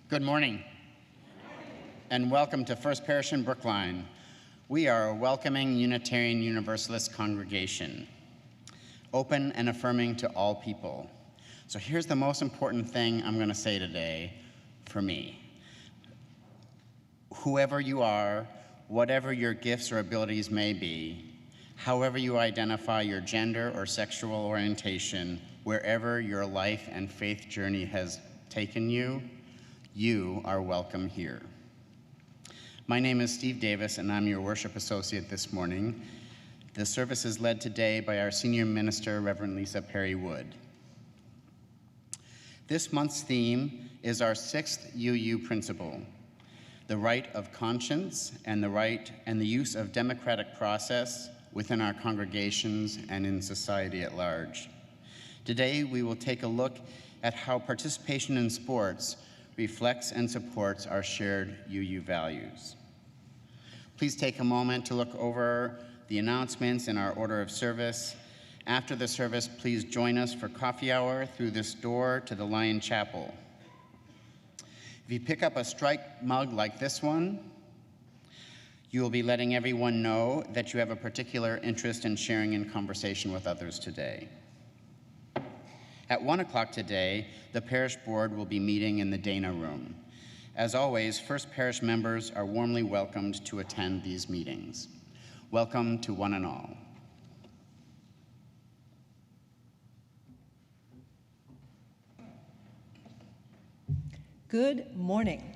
Good morning, and welcome to First Parish in Brookline. We are a welcoming Unitarian Universalist congregation, open and affirming to all people. So here's the most important thing I'm going to say today for me. Whoever you are, whatever your gifts or abilities may be, however you identify your gender or sexual orientation, wherever your life and faith journey has taken you, you are welcome here. My name is Steve Davis, and I'm your worship associate this morning. The service is led today by our senior minister, Reverend Lisa Perry Wood. This month's theme is our sixth UU principle, the right of conscience and the use of democratic process within our congregations and in society at large. Today, we will take a look at how participation in sports reflects and supports our shared UU values. Please take a moment to look over the announcements in our order of service. After the service, please join us for coffee hour through this door to the Lion Chapel. If you pick up a Strike mug like this one, you will be letting everyone know that you have a particular interest in sharing in conversation with others today. At 1 o'clock today, the parish board will be meeting in the Dana Room. As always, First Parish members are warmly welcomed to attend these meetings. Welcome to one and all. Good morning.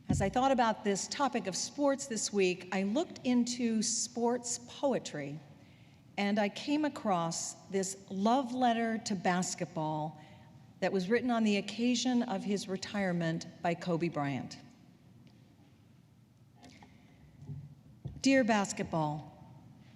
As I thought about this topic of sports this week, I looked into sports poetry, and I came across this love letter to basketball that was written on the occasion of his retirement by Kobe Bryant. Dear basketball,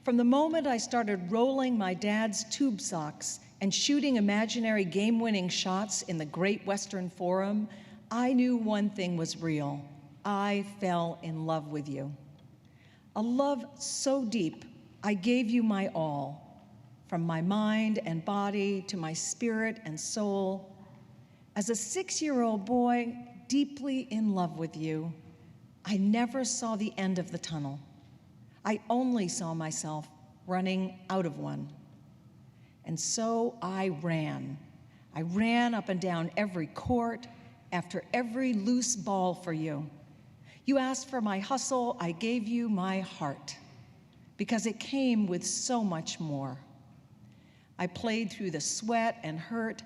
from the moment I started rolling my dad's tube socks and shooting imaginary game-winning shots in the Great Western Forum, I knew one thing was real. I fell in love with you. A love so deep, I gave you my all, from my mind and body to my spirit and soul. As a 6-year-old boy, deeply in love with you, I never saw the end of the tunnel. I only saw myself running out of one. And so I ran. I ran up and down every court, after every loose ball for you. You asked for my hustle, I gave you my heart, because it came with so much more. I played through the sweat and hurt,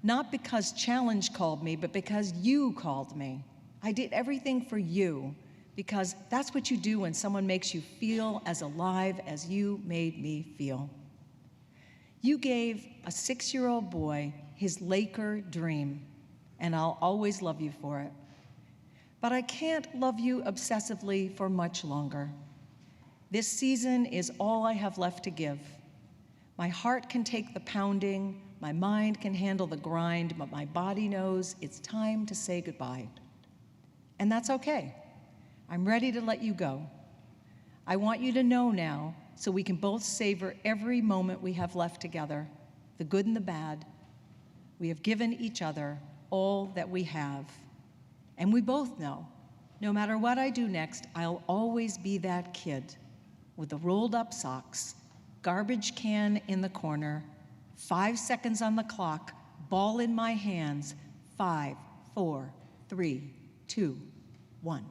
not because challenge called me, but because you called me. I did everything for you, because that's what you do when someone makes you feel as alive as you made me feel. You gave a 6-year-old boy his Laker dream, and I'll always love you for it. But I can't love you obsessively for much longer. This season is all I have left to give. My heart can take the pounding, my mind can handle the grind, but my body knows it's time to say goodbye. And that's okay. I'm ready to let you go. I want you to know now, so we can both savor every moment we have left together, the good and the bad. We have given each other all that we have. And we both know, no matter what I do next, I'll always be that kid with the rolled up socks, garbage can in the corner, 5 seconds on the clock, ball in my hands, 5, 4, 3, 2, 1.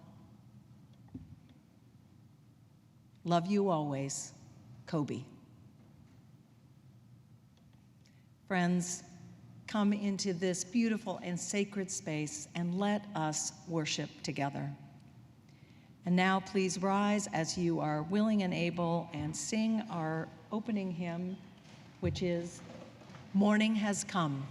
Love you always, Kobe. Friends, come into this beautiful and sacred space and let us worship together. And now please rise as you are willing and able and sing our opening hymn, which is Morning Has Come.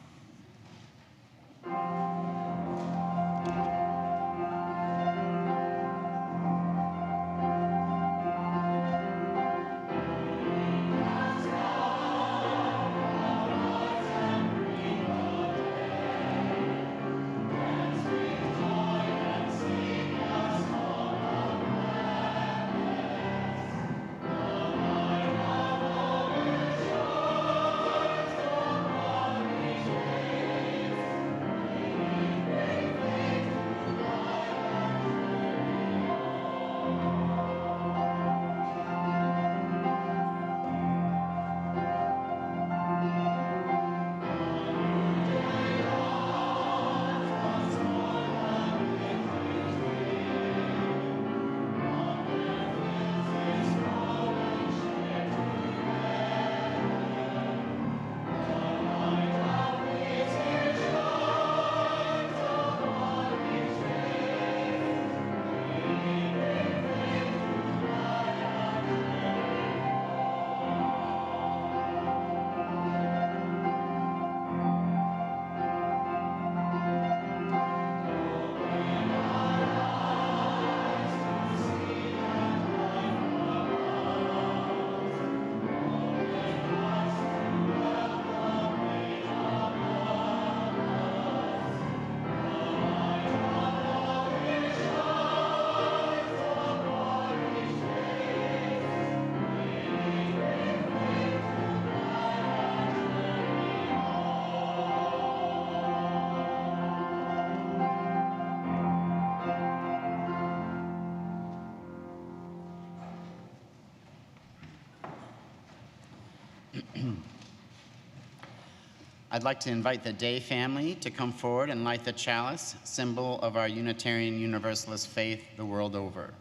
I'd like to invite the Day family to come forward and light the chalice, symbol of our Unitarian Universalist faith the world over.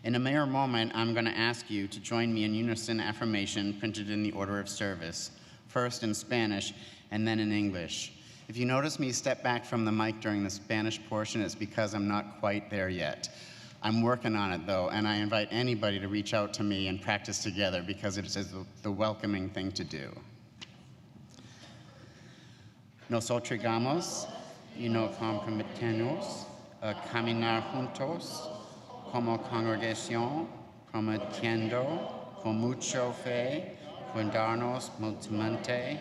In a mere moment, I'm going to ask you to join me in unison affirmation printed in the order of service, first in Spanish and then in English. If you notice me step back from the mic during the Spanish portion, it's because I'm not quite there yet. I'm working on it though, and I invite anybody to reach out to me and practice together because it is the welcoming thing to do. Nos obligamos y nos comprometemos a caminar juntos como congregación, prometiendo con mucha fe cuidarnos mutuamente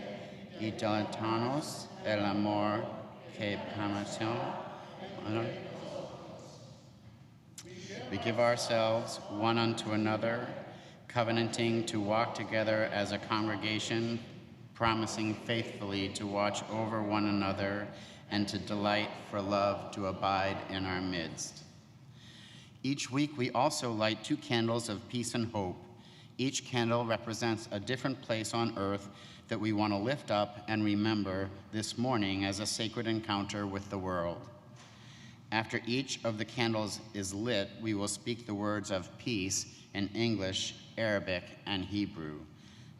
y dilatarnos el amor que permanece. We give ourselves one unto another, covenanting to walk together as a congregation, promising faithfully to watch over one another and to delight for love to abide in our midst. Each week, we also light 2 candles of peace and hope. Each candle represents a different place on earth that we want to lift up and remember this morning as a sacred encounter with the world. After each of the candles is lit, we will speak the words of peace in English, Arabic, and Hebrew.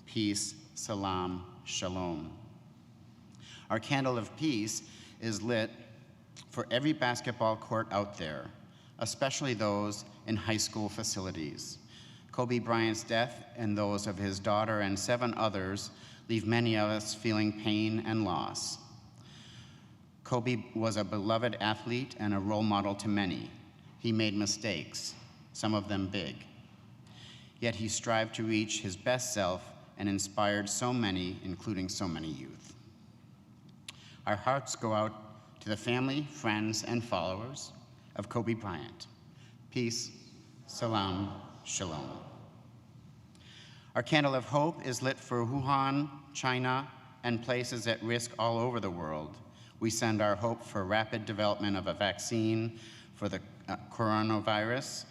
Peace, salam, shalom. Our candle of peace is lit for every basketball court out there, especially those in high school facilities. Kobe Bryant's death and those of his daughter and 7 others leave many of us feeling pain and loss. Kobe was a beloved athlete and a role model to many. He made mistakes, some of them big. Yet he strived to reach his best self and inspired so many, including so many youth. Our hearts go out to the family, friends, and followers of Kobe Bryant. Peace, salam, shalom. Our candle of hope is lit for Wuhan, China, and places at risk all over the world. We send our hope for rapid development of a vaccine for the coronavirus,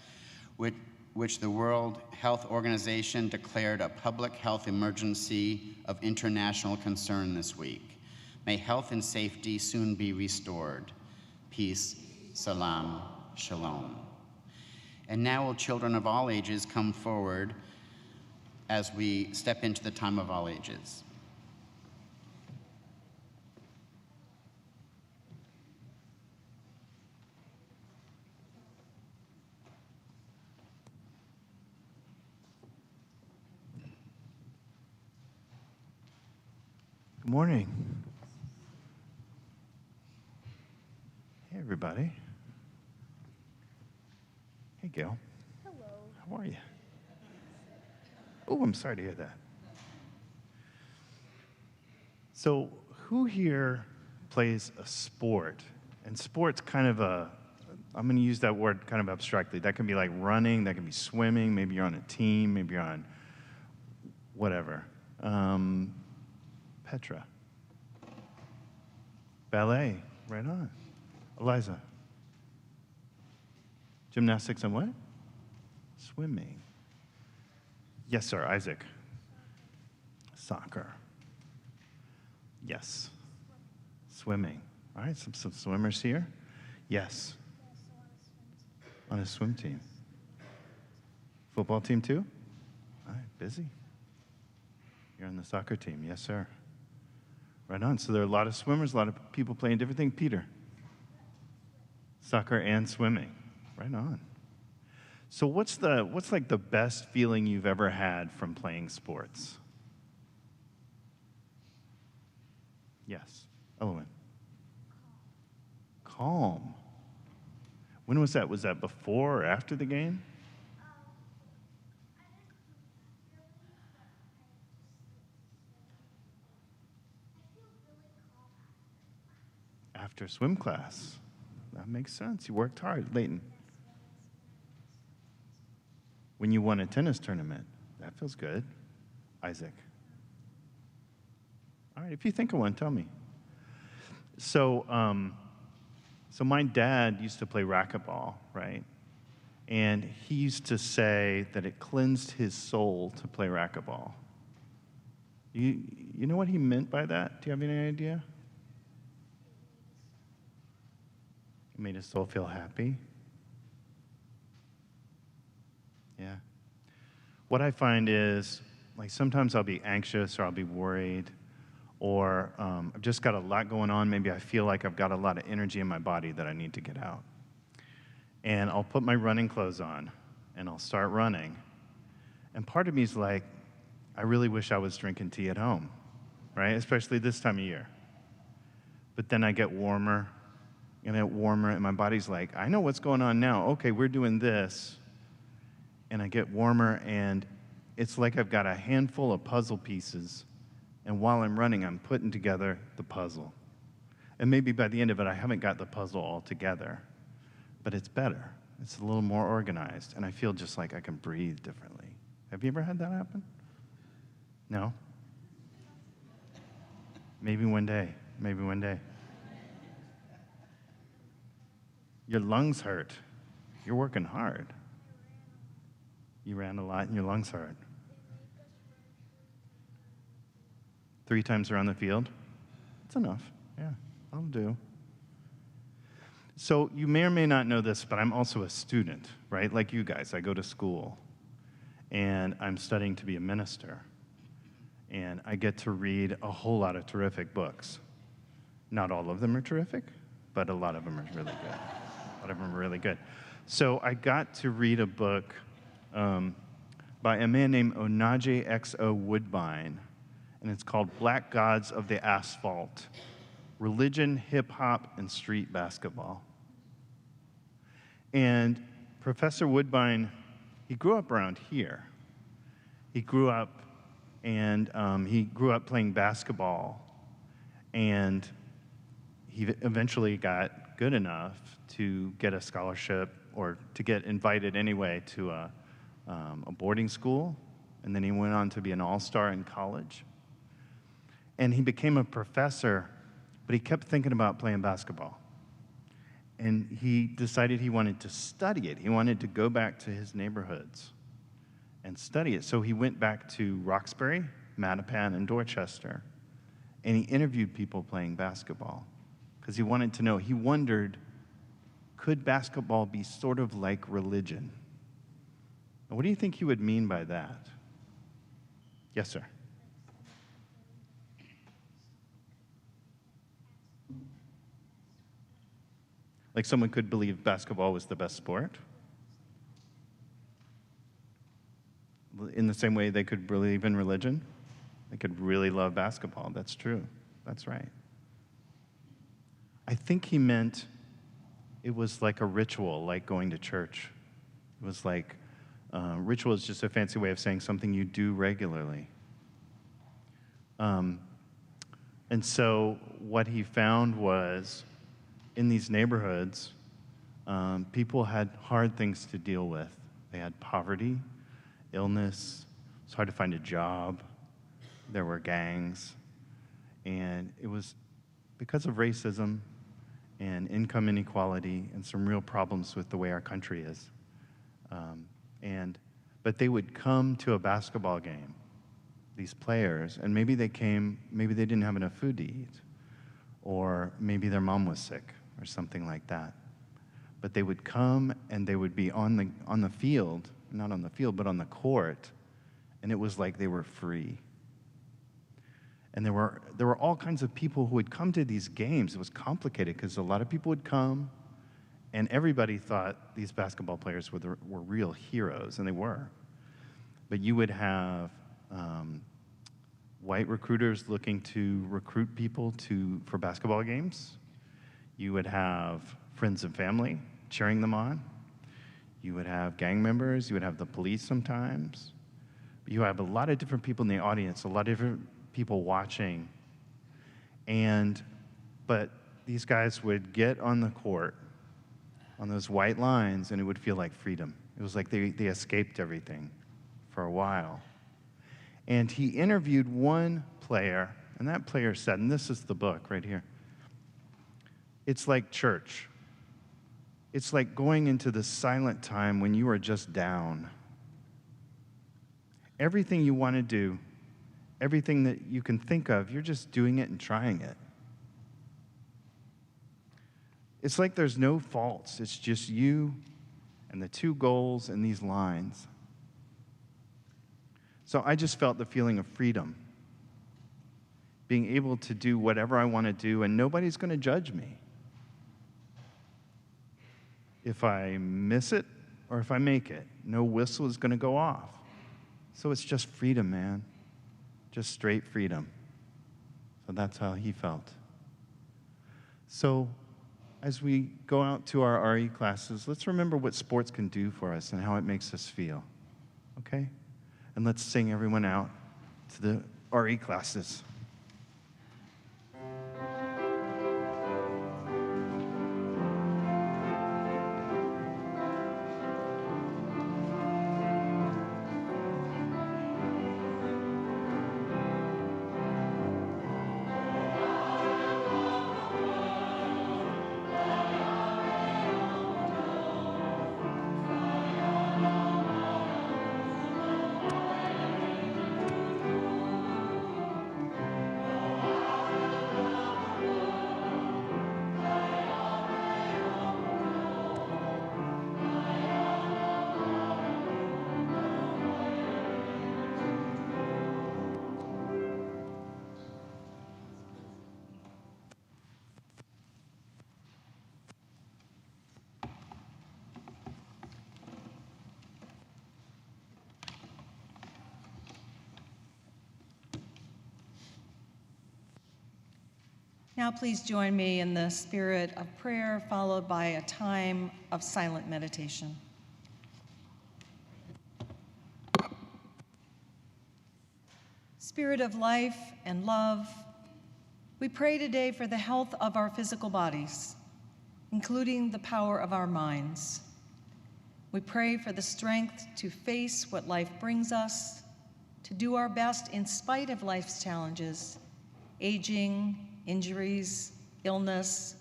which the World Health Organization declared a public health emergency of international concern this week. May health and safety soon be restored. Peace, salam, shalom. And now will children of all ages come forward as we step into the time of all ages. Good morning. Hey, everybody. Hey, Gail. Hello. How are you? Oh, I'm sorry to hear that. So, who here plays a sport? And sport's kind of I'm going to use that word kind of abstractly. That can be like running, that can be swimming, maybe you're on a team, maybe you're on whatever. Petra. Ballet, right on. Eliza. Gymnastics and what? Swimming. Yes, sir. Isaac. Soccer. Yes. Swimming. All right, some swimmers here? Yes. On a swim team. Football team too? All right, busy. You're on the soccer team. Yes, sir. Right on. So there are a lot of swimmers, a lot of people playing different things. Peter. Soccer and swimming. Right on. So what's like the best feeling you've ever had from playing sports? Yes. Elowen. Calm. When was that? Was that before or after the game? After swim class. That makes sense. You worked hard. Leighton. When you won a tennis tournament. That feels good. Isaac. All right, if you think of one, tell me. So my dad used to play racquetball, right? And he used to say that it cleansed his soul to play racquetball. You know what he meant by that? Do you have any idea? It made his soul feel happy. Yeah. What I find is, like, sometimes I'll be anxious or I'll be worried, or I've just got a lot going on. Maybe I feel like I've got a lot of energy in my body that I need to get out. And I'll put my running clothes on, and I'll start running. And part of me is like, I really wish I was drinking tea at home, right? Especially this time of year. But then I get warmer, and my body's like, I know what's going on now. Okay, we're doing this. And I get warmer, and it's like I've got a handful of puzzle pieces, and while I'm running, I'm putting together the puzzle. And maybe by the end of it, I haven't got the puzzle all together, but it's better. It's a little more organized, and I feel just like I can breathe differently. Have you ever had that happen? No? Maybe one day. Maybe one day. Your lungs hurt. You're working hard. You ran a lot and your lungs hurt. 3 times around the field? That's enough. Yeah, that'll do. So you may or may not know this, but I'm also a student, right? Like you guys, I go to school, and I'm studying to be a minister. And I get to read a whole lot of terrific books. Not all of them are terrific, but a lot of them are really good. A lot of them are really good. So I got to read a book by a man named Onaje X.O. Woodbine, and it's called Black Gods of the Asphalt: Religion, Hip-Hop, and Street Basketball. And Professor Woodbine, he grew up around here. He grew up playing basketball, and he eventually got good enough to get a scholarship, or to get invited anyway to a boarding school, and then he went on to be an all-star in college. And he became a professor, but he kept thinking about playing basketball. And he decided he wanted to study it. He wanted to go back to his neighborhoods and study it. So he went back to Roxbury, Mattapan, and Dorchester, and he interviewed people playing basketball because he wanted to know. He wondered, could basketball be sort of like religion? What do you think he would mean by that? Yes, sir. Like someone could believe basketball was the best sport? In the same way they could believe in religion? They could really love basketball. That's true. That's right. I think he meant it was like a ritual, like going to church. It was like, ritual is just a fancy way of saying something you do regularly. And so what he found was, in these neighborhoods, people had hard things to deal with. They had poverty, illness, it's hard to find a job, there were gangs, and it was because of racism and income inequality and some real problems with the way our country is. But they would come to a basketball game, these players, and maybe they didn't have enough food to eat, or maybe their mom was sick, or something like that. But they would come and they would be on the field, not on the field, but on the court, and it was like they were free. And there were all kinds of people who would come to these games. It was complicated because a lot of people would come, and everybody thought these basketball players were real heroes, and they were. But you would have white recruiters looking to recruit people for basketball games. You would have friends and family cheering them on. You would have gang members. You would have the police sometimes. You have a lot of different people in the audience, a lot of different people watching. But these guys would get on the court, on those white lines, and it would feel like freedom. It was like they escaped everything for a while. And he interviewed one player, and that player said, and this is the book right here, it's like church. It's like going into the silent time when you are just down. Everything you want to do, everything that you can think of, you're just doing it and trying it. It's like there's no faults. It's just you and the two goals and these lines. So I just felt the feeling of freedom, being able to do whatever I want to do, and nobody's going to judge me if I miss it or if I make it. No whistle is going to go off. So it's just freedom, man. Just straight freedom. So that's how he felt. So as we go out to our RE classes, let's remember what sports can do for us and how it makes us feel. Okay? And let's sing everyone out to the RE classes. Now please join me in the spirit of prayer, followed by a time of silent meditation. Spirit of life and love, we pray today for the health of our physical bodies, including the power of our minds. We pray for the strength to face what life brings us, to do our best in spite of life's challenges, aging, injuries, illness,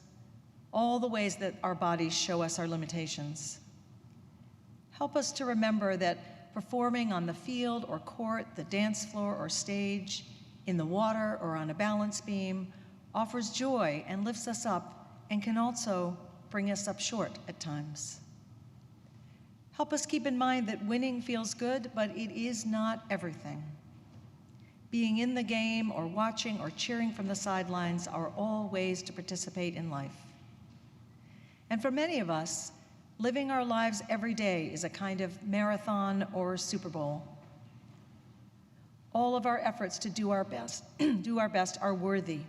all the ways that our bodies show us our limitations. Help us to remember that performing on the field or court, the dance floor or stage, in the water or on a balance beam offers joy and lifts us up and can also bring us up short at times. Help us keep in mind that winning feels good, but it is not everything. Being in the game or watching or cheering from the sidelines are all ways to participate in life. And for many of us, living our lives every day is a kind of marathon or Super Bowl. All of our efforts to do our best, are worthy.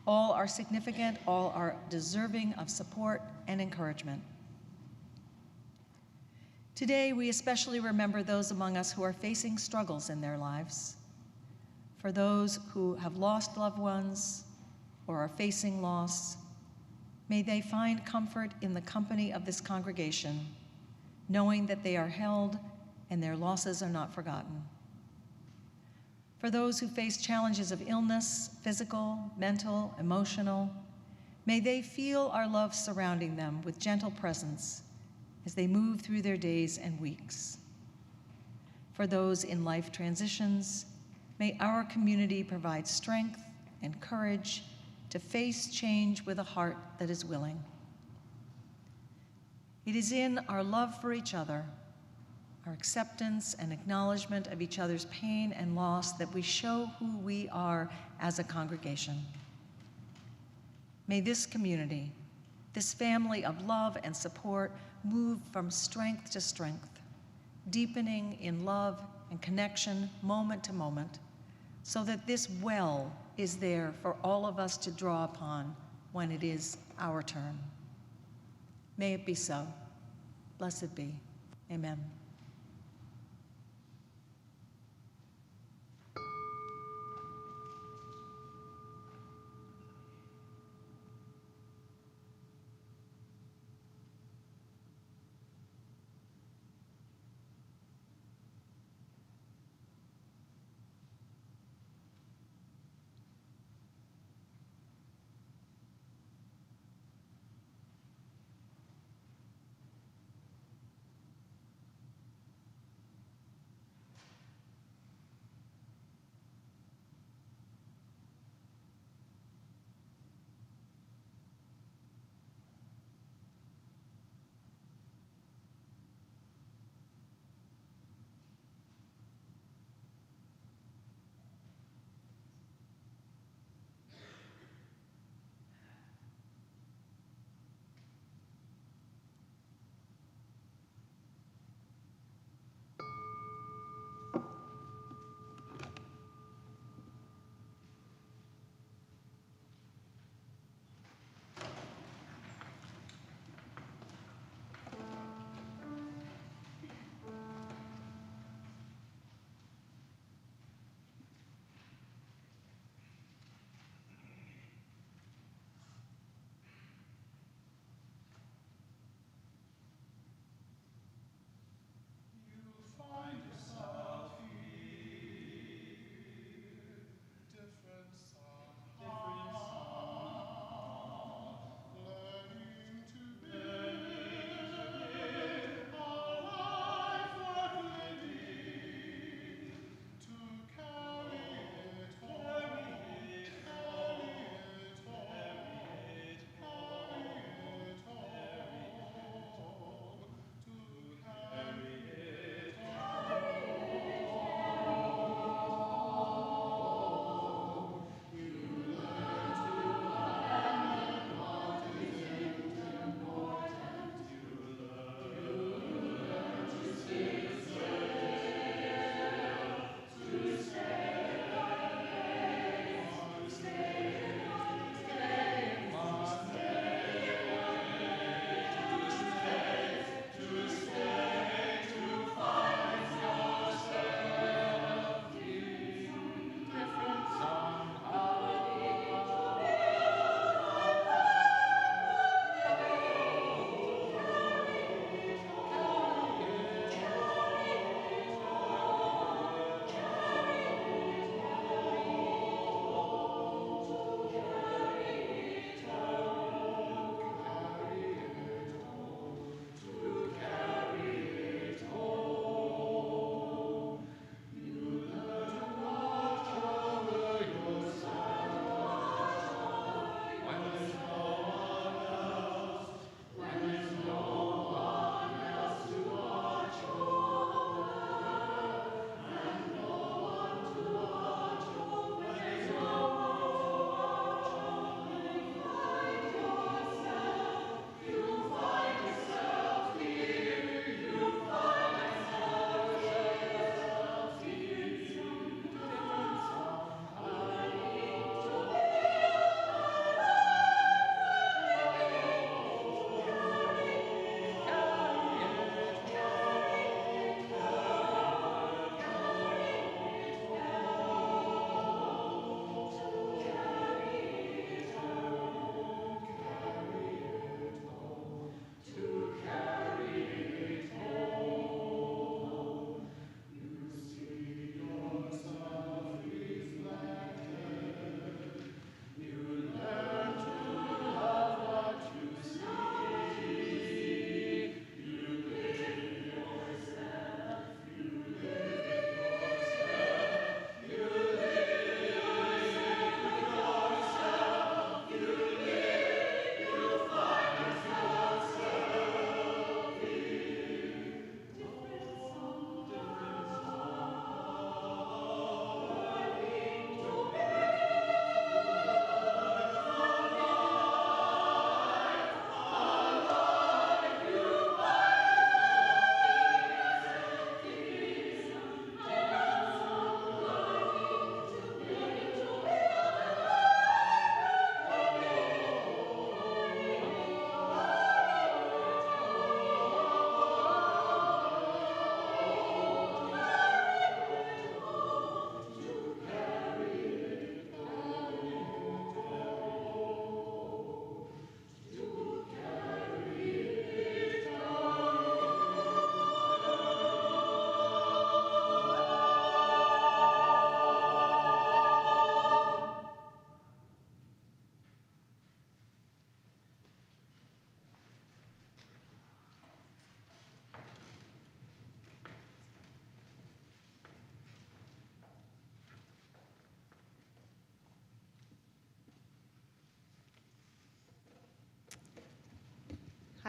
All are significant, all are deserving of support and encouragement. Today, we especially remember those among us who are facing struggles in their lives. For those who have lost loved ones or are facing loss, may they find comfort in the company of this congregation, knowing that they are held and their losses are not forgotten. For those who face challenges of illness, physical, mental, emotional, may they feel our love surrounding them with gentle presence as they move through their days and weeks. For those in life transitions, may our community provide strength and courage to face change with a heart that is willing. It is in our love for each other, our acceptance and acknowledgement of each other's pain and loss that we show who we are as a congregation. May this community, this family of love and support, move from strength to strength, deepening in love and connection moment to moment, so that this well is there for all of us to draw upon when it is our turn. May it be so. Blessed be. Amen.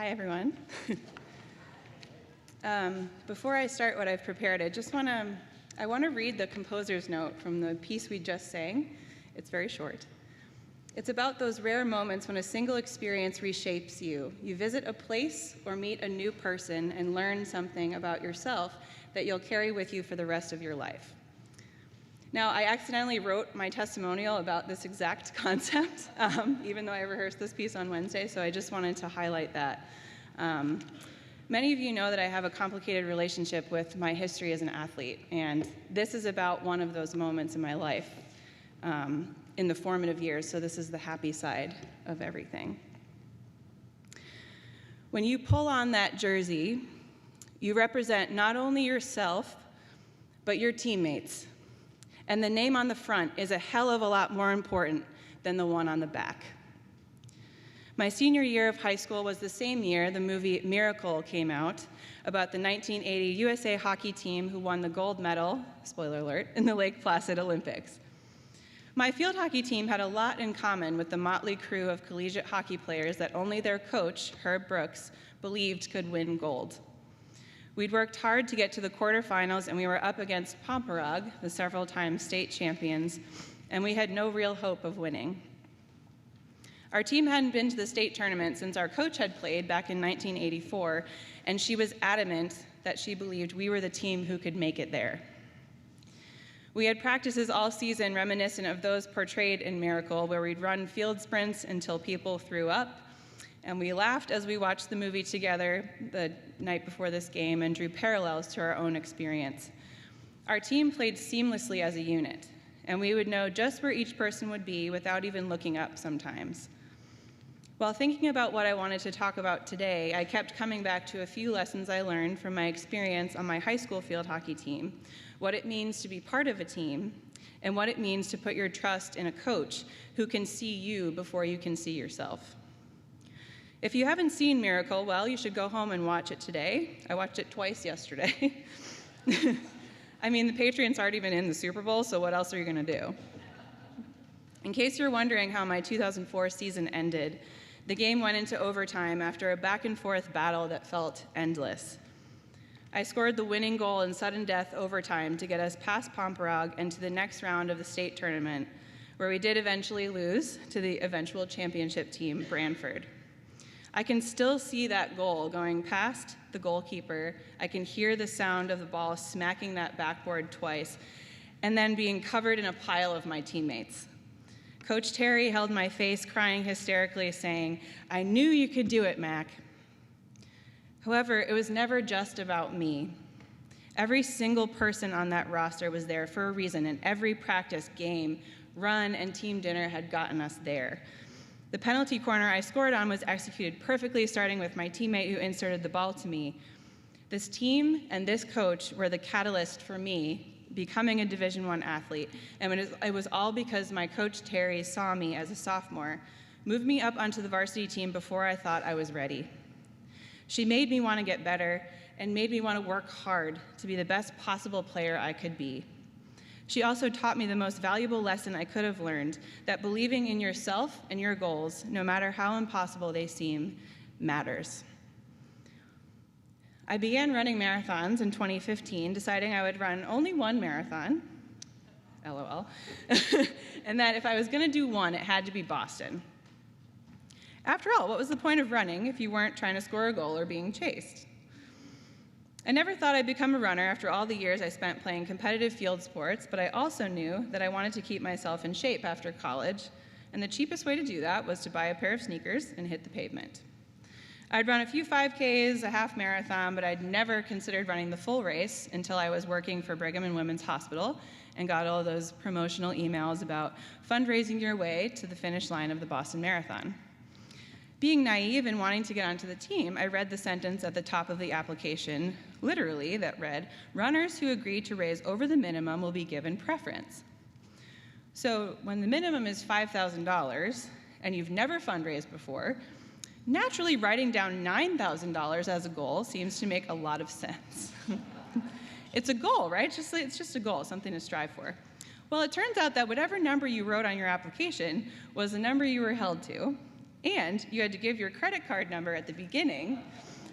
Hi, everyone. Before I start what I've prepared, I want to read the composer's note from the piece we just sang. It's very short. It's about those rare moments when a single experience reshapes you. You visit a place or meet a new person and learn something about yourself that you'll carry with you for the rest of your life. Now, I accidentally wrote my testimonial about this exact concept, even though I rehearsed this piece on Wednesday, so I just wanted to highlight that. Many of you know that I have a complicated relationship with my history as an athlete, and this is about one of those moments in my life in the formative years, so this is the happy side of everything. When you pull on that jersey, you represent not only yourself, but your teammates. And the name on the front is a hell of a lot more important than the one on the back. My senior year of high school was the same year the movie Miracle came out, about the 1980 USA hockey team who won the gold medal, spoiler alert, in the Lake Placid Olympics. My field hockey team had a lot in common with the motley crew of collegiate hockey players that only their coach, Herb Brooks, believed could win gold. We'd worked hard to get to the quarterfinals, and we were up against Pomperog, the several-time state champions, and we had no real hope of winning. Our team hadn't been to the state tournament since our coach had played back in 1984, and she was adamant that she believed we were the team who could make it there. We had practices all season reminiscent of those portrayed in Miracle, where we'd run field sprints until people threw up, and we laughed as we watched the movie together the night before this game and drew parallels to our own experience. Our team played seamlessly as a unit, and we would know just where each person would be without even looking up sometimes. While thinking about what I wanted to talk about today, I kept coming back to a few lessons I learned from my experience on my high school field hockey team, what it means to be part of a team, and what it means to put your trust in a coach who can see you before you can see yourself. If you haven't seen Miracle, well, you should go home and watch it today. I watched it twice yesterday. I mean, the Patriots aren't even in the Super Bowl, so what else are you going to do? In case you're wondering how my 2004 season ended, the game went into overtime after a back-and-forth battle that felt endless. I scored the winning goal in sudden death overtime to get us past Pomperog and to the next round of the state tournament, where we did eventually lose to the eventual championship team, Branford. I can still see that goal going past the goalkeeper. I can hear the sound of the ball smacking that backboard twice, and then being covered in a pile of my teammates. Coach Terry held my face, crying hysterically, saying, "I knew you could do it, Mac." However, it was never just about me. Every single person on that roster was there for a reason, and every practice, game, run, and team dinner had gotten us there. The penalty corner I scored on was executed perfectly, starting with my teammate who inserted the ball to me. This team and this coach were the catalyst for me becoming a Division I athlete, and it was all because my coach Terry saw me as a sophomore, moved me up onto the varsity team before I thought I was ready. She made me want to get better and made me want to work hard to be the best possible player I could be. She also taught me the most valuable lesson I could have learned, that believing in yourself and your goals, no matter how impossible they seem, matters. I began running marathons in 2015, deciding I would run only one marathon, LOL, and that if I was going to do one, it had to be Boston. After all, what was the point of running if you weren't trying to score a goal or being chased? I never thought I'd become a runner after all the years I spent playing competitive field sports, but I also knew that I wanted to keep myself in shape after college, and the cheapest way to do that was to buy a pair of sneakers and hit the pavement. I'd run a few 5Ks, a half marathon, but I'd never considered running the full race until I was working for Brigham and Women's Hospital and got all those promotional emails about fundraising your way to the finish line of the Boston Marathon. Being naive and wanting to get onto the team, I read the sentence at the top of the application, literally, that read, "Runners who agree to raise over the minimum will be given preference." So when the minimum is $5,000 and you've never fundraised before, naturally writing down $9,000 as a goal seems to make a lot of sense. It's a goal, right? It's just a goal, something to strive for. Well, it turns out that whatever number you wrote on your application was the number you were held to, And you had to give your credit card number at the beginning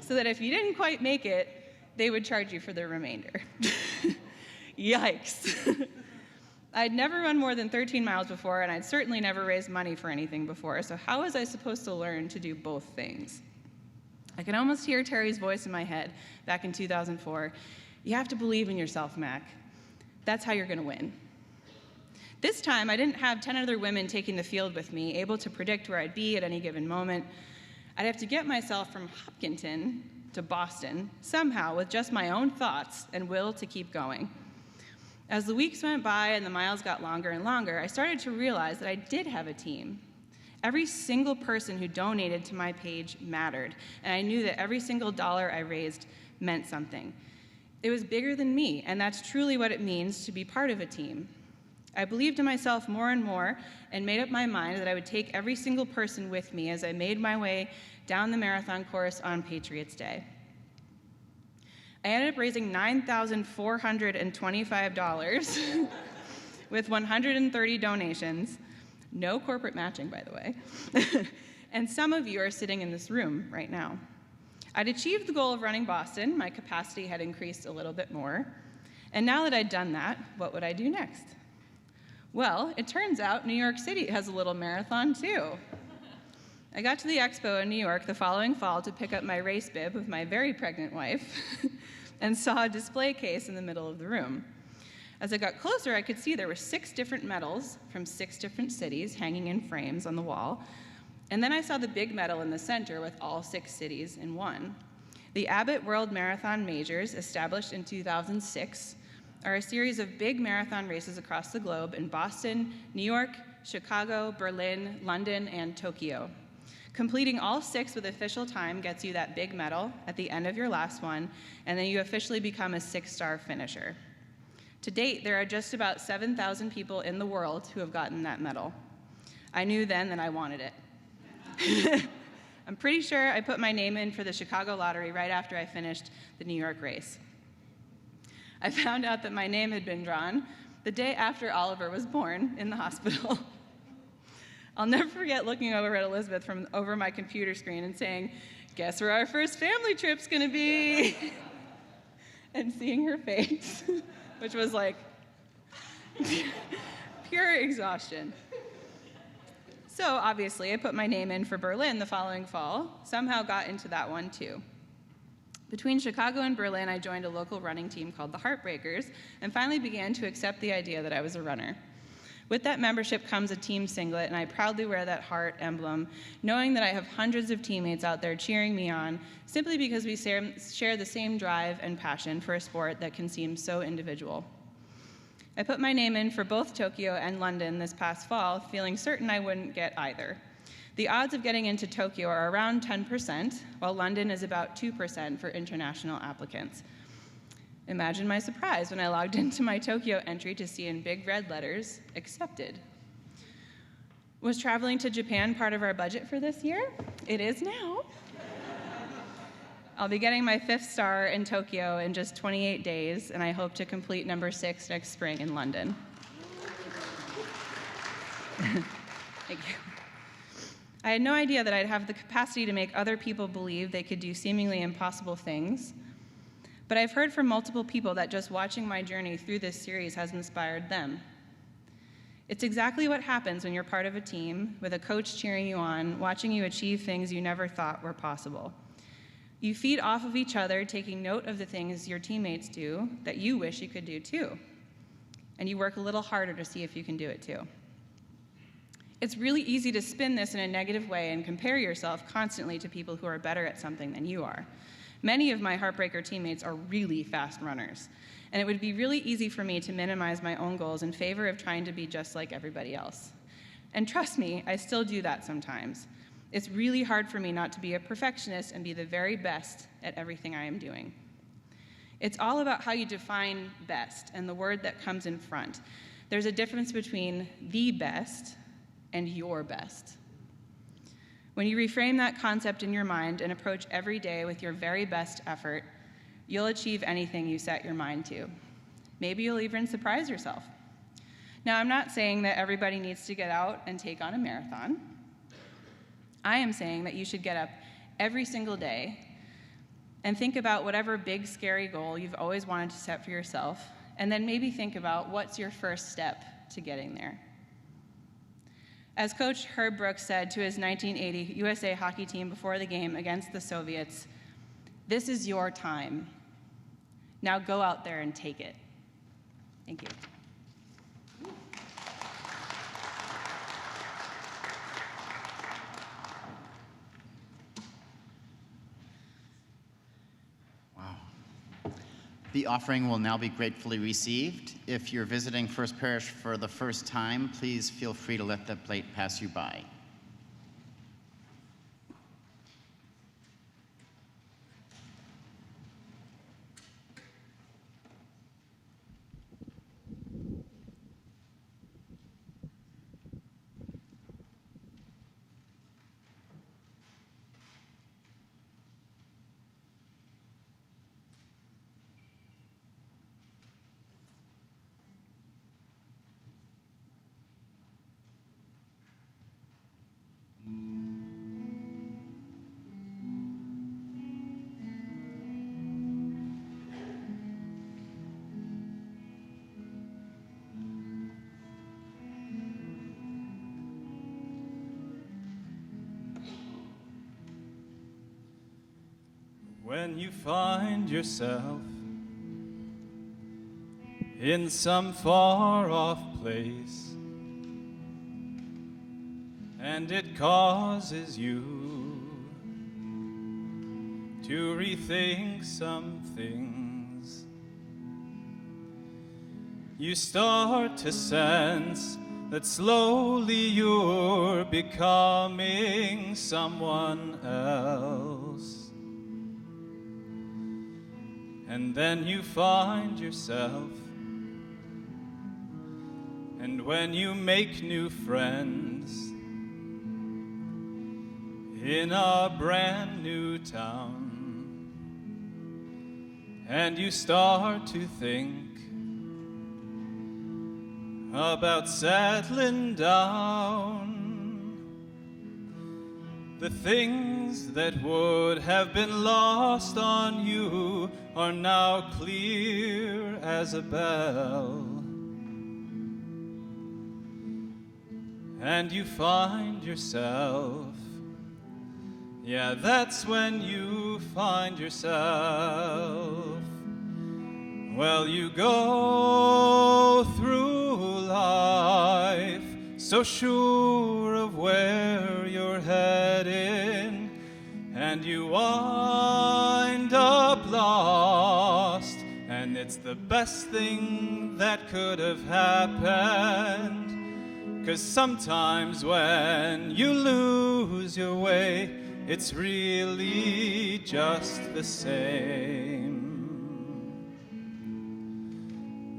so that if you didn't quite make it, they would charge you for the remainder. Yikes. I'd never run more than 13 miles before, and I'd certainly never raised money for anything before, so how was I supposed to learn to do both things? I can almost hear Terry's voice in my head back in 2004. You have to believe in yourself, Mac. That's how you're going to win. This time, I didn't have 10 other women taking the field with me, able to predict where I'd be at any given moment. I'd have to get myself from Hopkinton to Boston somehow with just my own thoughts and will to keep going. As the weeks went by and the miles got longer and longer, I started to realize that I did have a team. Every single person who donated to my page mattered, and I knew that every single dollar I raised meant something. It was bigger than me, and that's truly what it means to be part of a team. I believed in myself more and more and made up my mind that I would take every single person with me as I made my way down the marathon course on Patriots Day. I ended up raising $9,425 with 130 donations, no corporate matching, by the way, and some of you are sitting in this room right now. I'd achieved the goal of running Boston. My capacity had increased a little bit more. And now that I'd done that, what would I do next? Well, it turns out New York City has a little marathon too. I got to the expo in New York the following fall to pick up my race bib with my very pregnant wife and saw a display case in the middle of the room. As I got closer, I could see there were 6 different medals from 6 different cities hanging in frames on the wall. And then I saw the big medal in the center with all 6 cities in one. The Abbott World Marathon Majors, established in 2006, are a series of big marathon races across the globe in Boston, New York, Chicago, Berlin, London, and Tokyo. Completing all 6 with official time gets you that big medal at the end of your last one, and then you officially become a 6-star finisher. To date, there are just about 7,000 people in the world who have gotten that medal. I knew then that I wanted it. I'm pretty sure I put my name in for the Chicago lottery right after I finished the New York race. I found out that my name had been drawn the day after Oliver was born in the hospital. I'll never forget looking over at Elizabeth from over my computer screen and saying, "Guess where our first family trip's gonna be?" And seeing her face, which was like pure exhaustion. So obviously, I put my name in for Berlin the following fall, somehow got into that one too. Between Chicago and Berlin, I joined a local running team called the Heartbreakers and finally began to accept the idea that I was a runner. With that membership comes a team singlet, and I proudly wear that heart emblem, knowing that I have hundreds of teammates out there cheering me on simply because we share the same drive and passion for a sport that can seem so individual. I put my name in for both Tokyo and London this past fall, feeling certain I wouldn't get either. The odds of getting into Tokyo are around 10%, while London is about 2% for international applicants. Imagine my surprise when I logged into my Tokyo entry to see in big red letters, "Accepted." Was traveling to Japan part of our budget for this year? It is now. I'll be getting my 5th star in Tokyo in just 28 days, and I hope to complete number 6 next spring in London. Thank you. I had no idea that I'd have the capacity to make other people believe they could do seemingly impossible things. But I've heard from multiple people that just watching my journey through this series has inspired them. It's exactly what happens when you're part of a team with a coach cheering you on, watching you achieve things you never thought were possible. You feed off of each other, taking note of the things your teammates do that you wish you could do too. And you work a little harder to see if you can do it too. It's really easy to spin this in a negative way and compare yourself constantly to people who are better at something than you are. Many of my Heartbreaker teammates are really fast runners, and it would be really easy for me to minimize my own goals in favor of trying to be just like everybody else. And trust me, I still do that sometimes. It's really hard for me not to be a perfectionist and be the very best at everything I am doing. It's all about how you define best and the word that comes in front. There's a difference between the best and your best. When you reframe that concept in your mind and approach every day with your very best effort, you'll achieve anything you set your mind to. Maybe you'll even surprise yourself. Now, I'm not saying that everybody needs to get out and take on a marathon. I am saying that you should get up every single day and think about whatever big, scary goal you've always wanted to set for yourself, and then maybe think about what's your first step to getting there. As Coach Herb Brooks said to his 1980 USA hockey team before the game against the Soviets, "This is your time. Now go out there and take it." Thank you. The offering will now be gratefully received. If you're visiting First Parish for the first time, please feel free to let the plate pass you by. When you find yourself in some far-off place and it causes you to rethink some things, you start to sense that slowly you're becoming someone else. And then you find yourself, and when you make new friends in a brand new town, and you start to think about settling down, the things that would have been lost on you are now clear as a bell. And you find yourself, yeah, that's when you find yourself. Well, you go through life so sure of where you're heading, and you wind up lost, and it's the best thing that could have happened. 'Cause sometimes when you lose your way, it's really just the same.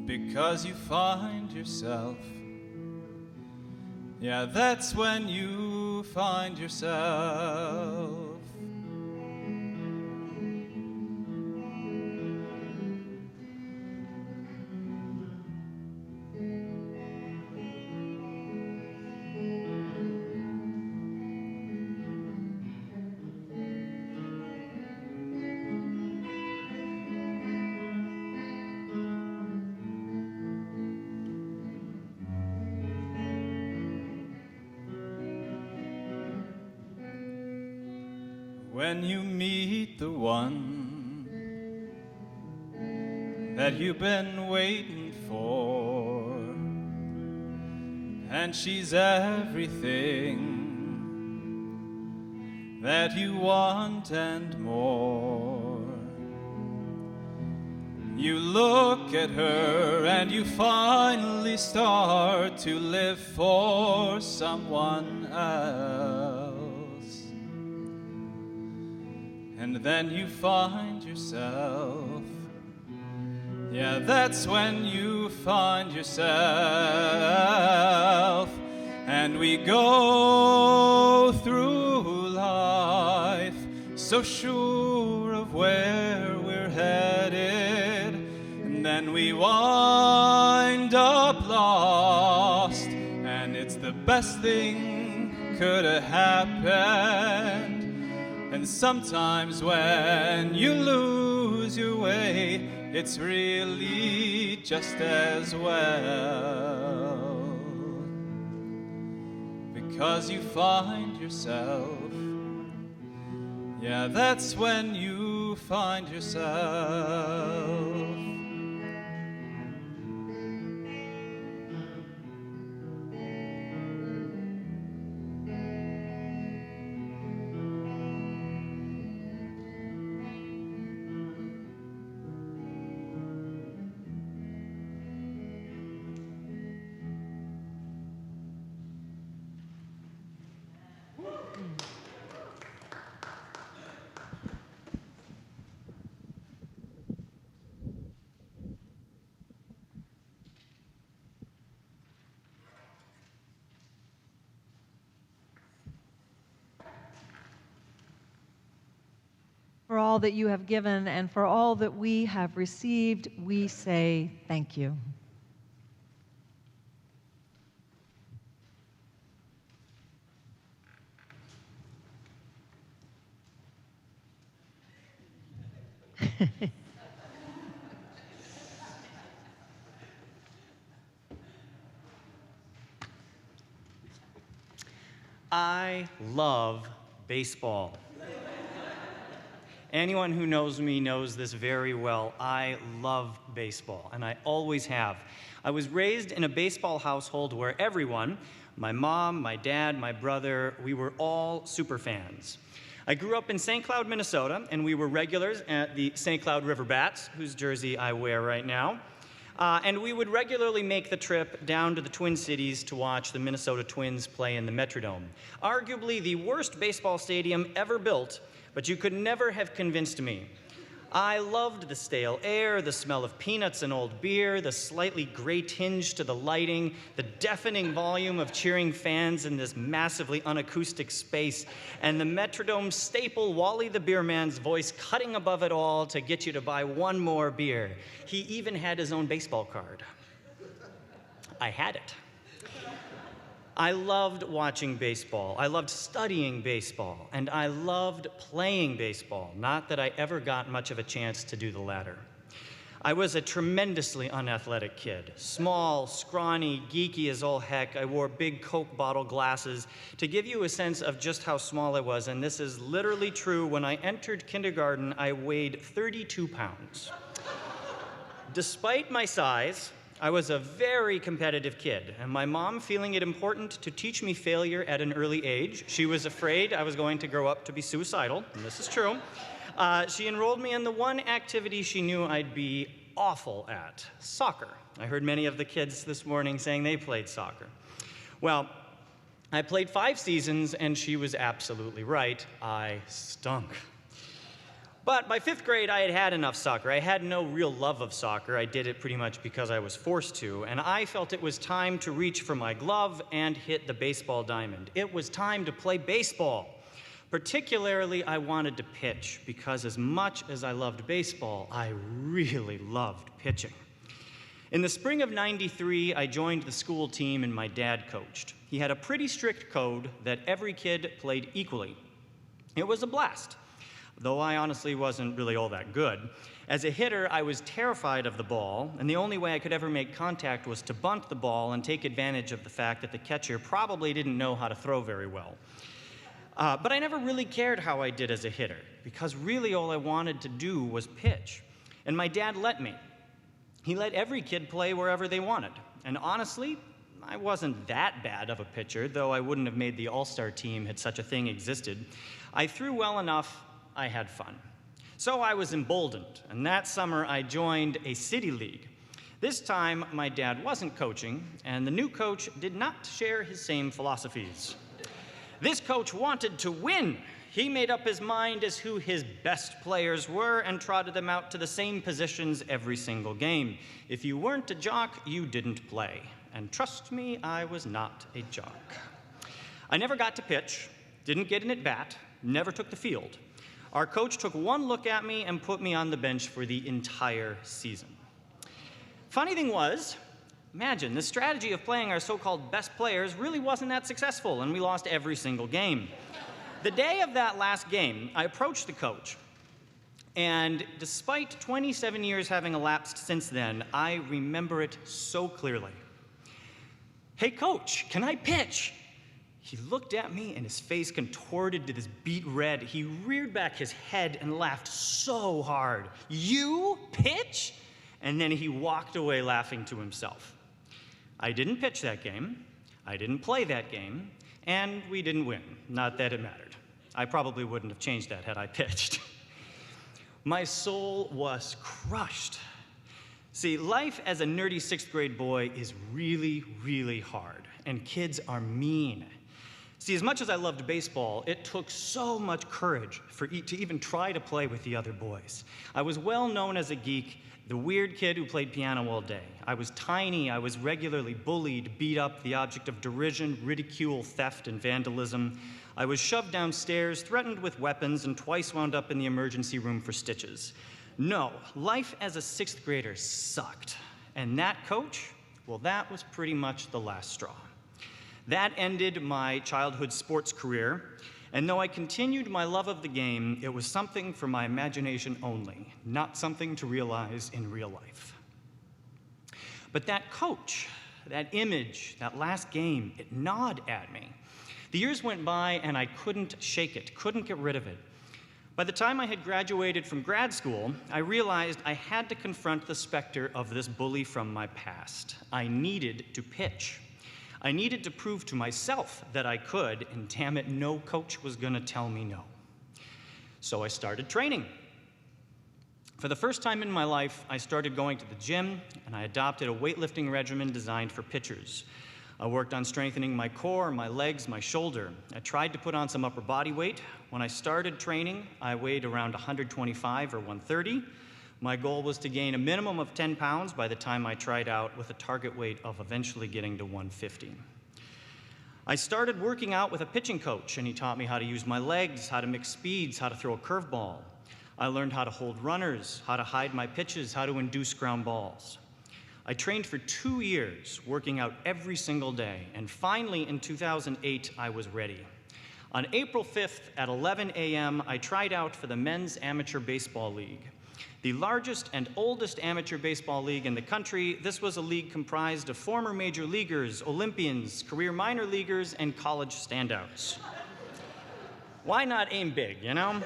Because you find yourself, yeah, that's when you find yourself. When you meet the one that you've been waiting for, and she's everything that you want and more, you look at her and you finally start to live for someone else. And then you find yourself, yeah, that's when you find yourself. And we go through life so sure of where we're headed, and then we wind up lost, and it's the best thing could have happened. And sometimes when you lose your way, it's really just as well. Because you find yourself, yeah, that's when you find yourself. For all that you have given and for all that we have received, we say thank you. I love baseball. Anyone who knows me knows this very well. I love baseball, and I always have. I was raised in a baseball household where everyone, my mom, my dad, my brother, we were all super fans. I grew up in St. Cloud, Minnesota, and we were regulars at the St. Cloud River Bats, whose jersey I wear right now. And we would regularly make the trip down to the Twin Cities to watch the Minnesota Twins play in the Metrodome, arguably the worst baseball stadium ever built, but you could never have convinced me. I loved the stale air, the smell of peanuts and old beer, the slightly gray tinge to the lighting, the deafening volume of cheering fans in this massively unacoustic space, and the Metrodome staple Wally the Beer Man's voice cutting above it all to get you to buy one more beer. He even had his own baseball card. I had it. I loved watching baseball, I loved studying baseball, and I loved playing baseball, not that I ever got much of a chance to do the latter. I was a tremendously unathletic kid. Small, scrawny, geeky as all heck. I wore big Coke bottle glasses. To give you a sense of just how small I was, and this is literally true, when I entered kindergarten, I weighed 32 pounds. Despite my size, I was a very competitive kid, and my mom, feeling it important to teach me failure at an early age, she was afraid I was going to grow up to be suicidal, and this is true, she enrolled me in the one activity she knew I'd be awful at, soccer. I heard many of the kids this morning saying they played soccer. Well, I played 5 seasons, and she was absolutely right. I stunk. But by 5th grade, I had had enough soccer. I had no real love of soccer. I did it pretty much because I was forced to, and I felt it was time to reach for my glove and hit the baseball diamond. It was time to play baseball. Particularly, I wanted to pitch, because as much as I loved baseball, I really loved pitching. In the spring of '93, I joined the school team and my dad coached. He had a pretty strict code that every kid played equally. It was a blast, though I honestly wasn't really all that good. As a hitter, I was terrified of the ball, and the only way I could ever make contact was to bunt the ball and take advantage of the fact that the catcher probably didn't know how to throw very well. But I never really cared how I did as a hitter, because really all I wanted to do was pitch. And my dad let me. He let every kid play wherever they wanted. And honestly, I wasn't that bad of a pitcher, though I wouldn't have made the all-star team had such a thing existed. I threw well enough, I had fun. So I was emboldened, and that summer I joined a city league. This time, my dad wasn't coaching, and the new coach did not share his same philosophies. This coach wanted to win. He made up his mind as who his best players were and trotted them out to the same positions every single game. If you weren't a jock, you didn't play. And trust me, I was not a jock. I never got to pitch, didn't get an at-bat, never took the field. Our coach took one look at me and put me on the bench for the entire season. Funny thing was, Imagine, the strategy of playing our so-called best players really wasn't that successful, and we lost every single game. The day of that last game, I approached the coach, and despite 27 years having elapsed since then, I remember it so clearly. "Hey, coach, can I pitch?" He looked at me, and his face contorted to this beet red. He reared back his head and laughed so hard. "You pitch?" And then he walked away laughing to himself. I didn't pitch that game, I didn't play that game, and we didn't win. Not that it mattered. I probably wouldn't have changed that had I pitched. My soul was crushed. See, life as a nerdy 6th grade boy is really, really hard, and kids are mean. See, as much as I loved baseball, it took so much courage to even try to play with the other boys. I was well known as a geek, the weird kid who played piano all day. I was tiny, I was regularly bullied, beat up, the object of derision, ridicule, theft, and vandalism. I was shoved downstairs, threatened with weapons, and twice wound up in the emergency room for stitches. No, life as a 6th grader sucked. And that coach, well, that was pretty much the last straw. That ended my childhood sports career, and though I continued my love of the game, it was something for my imagination only, not something to realize in real life. But that coach, that image, that last game, it gnawed at me. The years went by, and I couldn't shake it, couldn't get rid of it. By the time I had graduated from grad school, I realized I had to confront the specter of this bully from my past. I needed to pitch. I needed to prove to myself that I could, and damn it, no coach was gonna tell me no. So I started training. For the first time in my life, I started going to the gym, and I adopted a weightlifting regimen designed for pitchers. I worked on strengthening my core, my legs, my shoulder. I tried to put on some upper body weight. When I started training, I weighed around 125 or 130. My goal was to gain a minimum of 10 pounds by the time I tried out, with a target weight of eventually getting to 150. I started working out with a pitching coach, and he taught me how to use my legs, how to mix speeds, how to throw a curveball. I learned how to hold runners, how to hide my pitches, how to induce ground balls. I trained for 2 years, working out every single day, and finally in 2008, I was ready. On April 5th at 11 a.m., I tried out for the Men's Amateur Baseball League. The largest and oldest amateur baseball league in the country. This was a league comprised of former major leaguers, Olympians, career minor leaguers, and college standouts. Why not aim big, you know?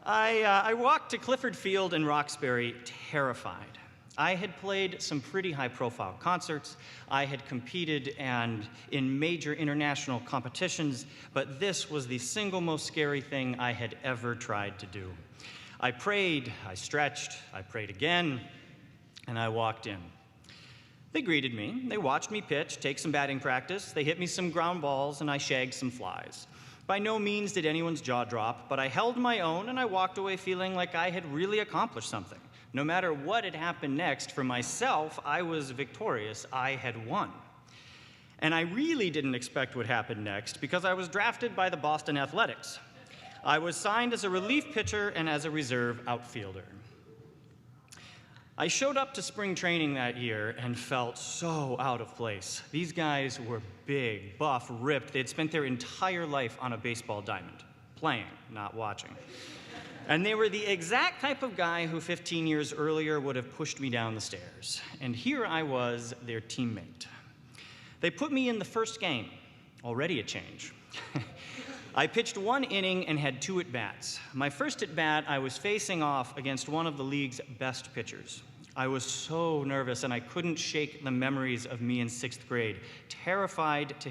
I walked to Clifford Field in Roxbury terrified. I had played some pretty high-profile concerts. I had competed in major international competitions, but this was the single most scary thing I had ever tried to do. I prayed, I stretched, I prayed again, and I walked in. They greeted me. They watched me pitch, take some batting practice. They hit me some ground balls, and I shagged some flies. By no means did anyone's jaw drop, but I held my own, and I walked away feeling like I had really accomplished something. No matter what had happened next, for myself, I was victorious. I had won. And I really didn't expect what happened next, because I was drafted by the Boston Athletics. I was signed as a relief pitcher and as a reserve outfielder. I showed up to spring training that year and felt so out of place. These guys were big, buff, ripped. They'd spent their entire life on a baseball diamond, playing, not watching. And they were the exact type of guy who 15 years earlier would have pushed me down the stairs. And here I was, their teammate. They put me in the first game, already a change. I pitched 1 inning and had 2 at-bats. My first at-bat, I was facing off against one of the league's best pitchers. I was so nervous, and I couldn't shake the memories of me in 6th grade, terrified to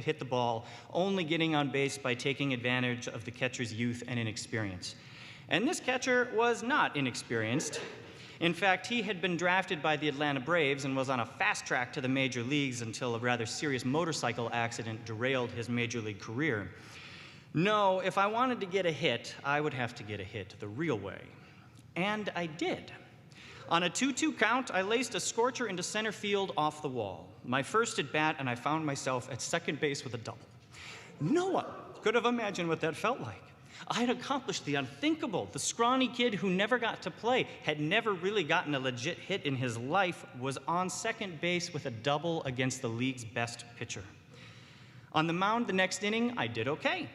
hit the ball, only getting on base by taking advantage of the catcher's youth and inexperience. And this catcher was not inexperienced. In fact, he had been drafted by the Atlanta Braves and was on a fast track to the major leagues until a rather serious motorcycle accident derailed his major league career. No, if I wanted to get a hit, I would have to get a hit the real way. And I did. On a 2-2 count, I laced a scorcher into center field off the wall. My first at bat, and I found myself at second base with a double. No one could have imagined what that felt like. I had accomplished the unthinkable. The scrawny kid who never got to play, had never really gotten a legit hit in his life, was on second base with a double against the league's best pitcher. On the mound the next inning, I did okay.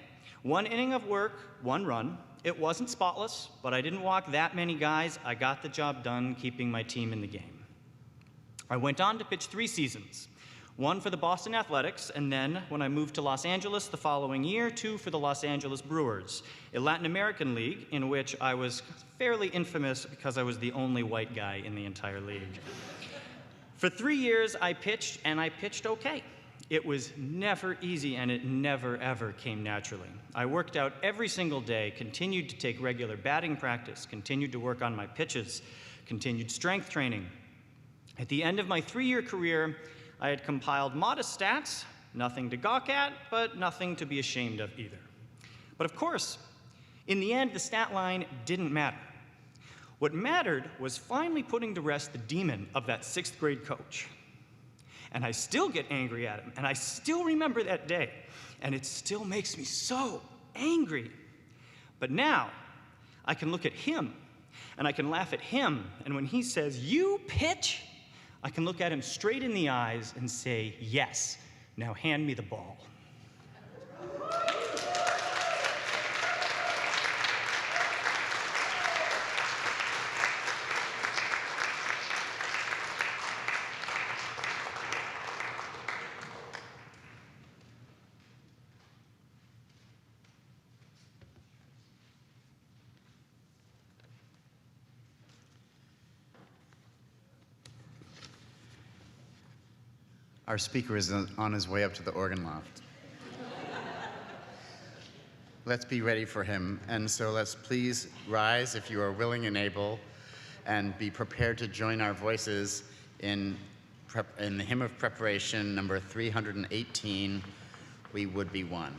1 inning of work, 1 run. It wasn't spotless, but I didn't walk that many guys. I got the job done, keeping my team in the game. I went on to pitch 3 seasons. 1 for the Boston Athletics, and then, when I moved to Los Angeles the following year, 2 for the Los Angeles Brewers, a Latin American league in which I was fairly infamous because I was the only white guy in the entire league. For 3 years, I pitched, and I pitched okay. It was never easy, and it never, ever came naturally. I worked out every single day, continued to take regular batting practice, continued to work on my pitches, continued strength training. At the end of my 3-year career, I had compiled modest stats, nothing to gawk at, but nothing to be ashamed of either. But of course, in the end, the stat line didn't matter. What mattered was finally putting to rest the demon of that 6th grade coach. And I still get angry at him, and I still remember that day, and it still makes me so angry. But now, I can look at him, and I can laugh at him, and when he says, "You pitch," I can look at him straight in the eyes and say, "Yes, now hand me the ball." Our speaker is on his way up to the organ loft. Let's be ready for him, and so let's please rise if you are willing and able, and be prepared to join our voices in the hymn of preparation, number 318, "We Would Be One."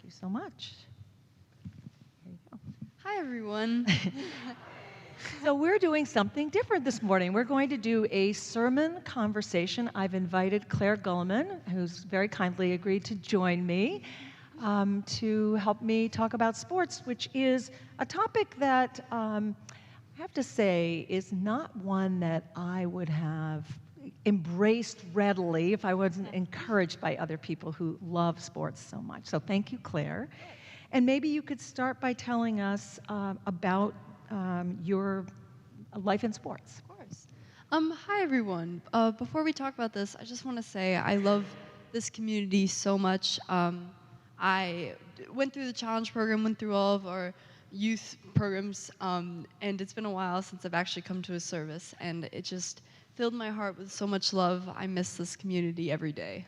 So much. Here you go. Hi, everyone. So we're doing something different this morning. We're going to do a sermon conversation. I've invited Claire Gulliman, who's very kindly agreed to join me, to help me talk about sports, which is a topic that I have to say is not one that I would have embraced readily if I wasn't encouraged by other people who love sports so much. So thank you, Claire. And maybe you could start by telling us about your life in sports. Of course. Hi, everyone. Before we talk about this, I just want to say I love this community so much. I went through the Challenge program, went through all of our youth programs, and it's been a while since I've actually come to a service, and it just filled my heart with so much love. I miss this community every day.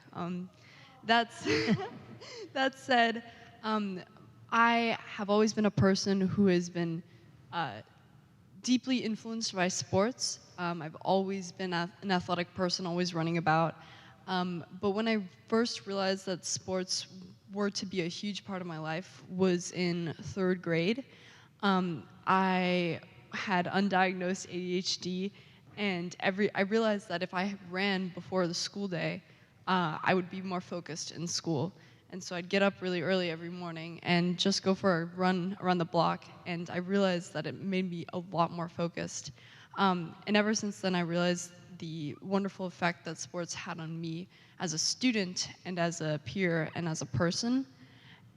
That said, I have always been a person who has been deeply influenced by sports. I've always been an athletic person, always running about. But when I first realized that sports were to be a huge part of my life was in 3rd grade. I had undiagnosed ADHD, and I realized that if I ran before the school day, I would be more focused in school. And so I'd get up really early every morning and just go for a run around the block, and I realized that it made me a lot more focused. And ever since then, I realized the wonderful effect that sports had on me as a student and as a peer and as a person.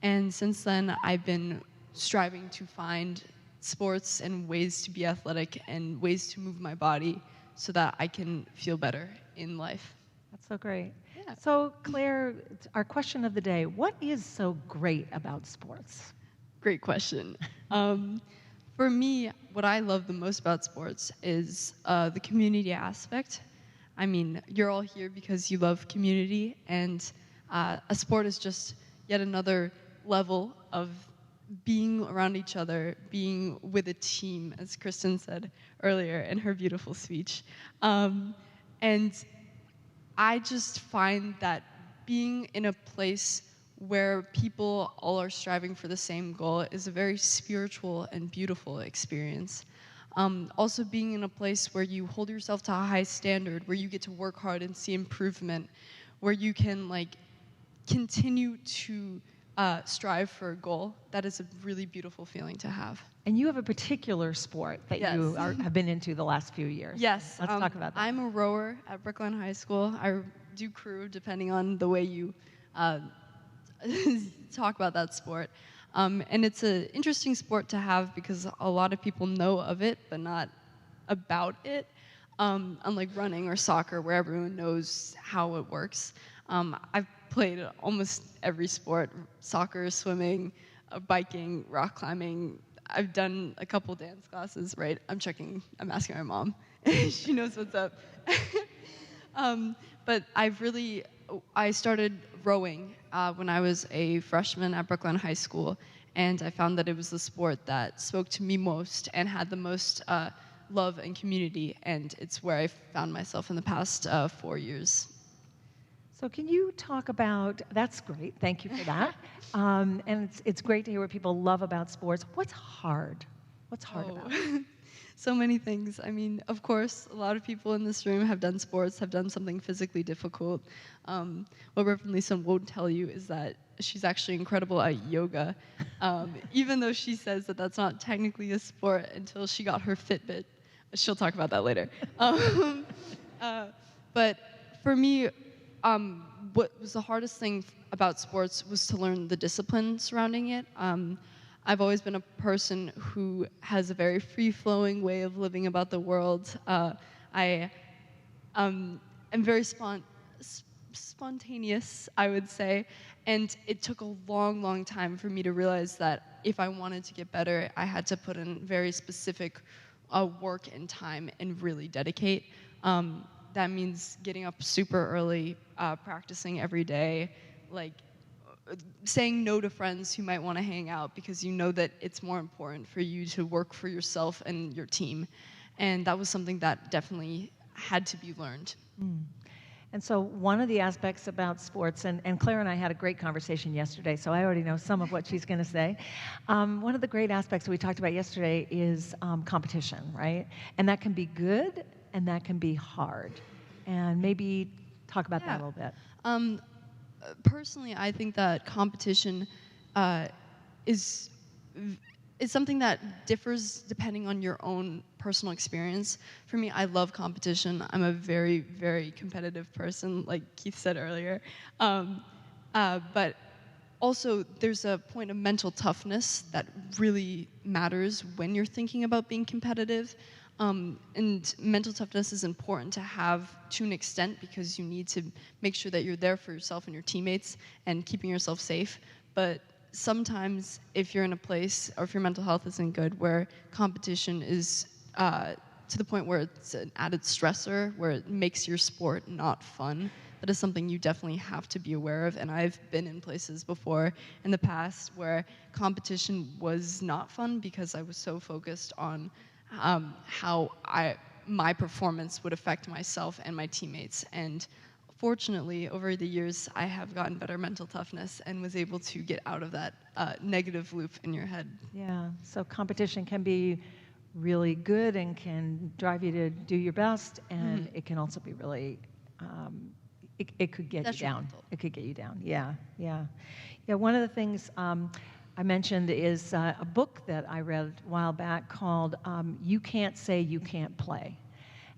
And since then, I've been striving to find sports and ways to be athletic and ways to move my body so that I can feel better in life. That's so great. Yeah. So, Claire, our question of the day, what is so great about sports? Great question. For me, what I love the most about sports is the community aspect. I mean, you're all here because you love community, and a sport is just yet another level of being around each other, being with a team, as Kristen said earlier in her beautiful speech. And I just find that being in a place where people all are striving for the same goal is a very spiritual and beautiful experience. Also being in a place where you hold yourself to a high standard, where you get to work hard and see improvement, where you can continue to strive for a goal, that is a really beautiful feeling to have. And you have a particular sport that you Yes. have been into the last few years. Yes. Let's talk about that. I'm a rower at Brookline High School. I do crew, depending on the way you talk about that sport. And it's an interesting sport to have because a lot of people know of it, but not about it. Unlike running or soccer, where everyone knows how it works. I've played almost every sport: soccer, swimming, biking, rock climbing. I've done a couple dance classes, right? I'm asking my mom. She knows what's up. But I started rowing when I was a freshman at Brookline High School, and I found that it was the sport that spoke to me most and had the most love and community, and it's where I found myself in the past 4 years. So can you talk about, that's great, thank you for that. And it's great to hear what people love about sports. What's hard? What's hard about it? So many things. I mean, of course, a lot of people in this room have done sports, have done something physically difficult. What Reverend Lisa won't tell you is that she's actually incredible at yoga, even though she says that that's not technically a sport until she got her Fitbit. She'll talk about that later. But for me, what was the hardest thing about sports was to learn the discipline surrounding it. I've always been a person who has a very free-flowing way of living about the world. I am very spontaneous, I would say, and it took a long, long time for me to realize that if I wanted to get better, I had to put in very specific work and time and really dedicate. That means getting up super early, practicing every day, saying no to friends who might want to hang out because you know that it's more important for you to work for yourself and your team. And that was something that definitely had to be learned. And so one of the aspects about sports, and Claire and I had a great conversation yesterday, so I already know some of what she's going to say. One of the great aspects that we talked about yesterday is competition, right? And that can be good and that can be hard. And maybe talk about that a little bit. Personally, I think that competition is something that differs depending on your own personal experience. For me, I love competition. I'm a very, very competitive person, like Keith said earlier. But also, there's a point of mental toughness that really matters when you're thinking about being competitive. And mental toughness is important to have to an extent because you need to make sure that you're there for yourself and your teammates and keeping yourself safe. But sometimes if you're in a place or if your mental health isn't good where competition is to the point where it's an added stressor, where it makes your sport not fun, that is something you definitely have to be aware of. And I've been in places before in the past where competition was not fun because I was so focused on how my performance would affect myself and my teammates. And fortunately, over the years, I have gotten better mental toughness and was able to get out of that negative loop in your head. Yeah, so competition can be really good and can drive you to do your best, and it can also be really, it could get you down. It could get you down, yeah. One of the things I mentioned is a book that I read a while back called You Can't Say You Can't Play.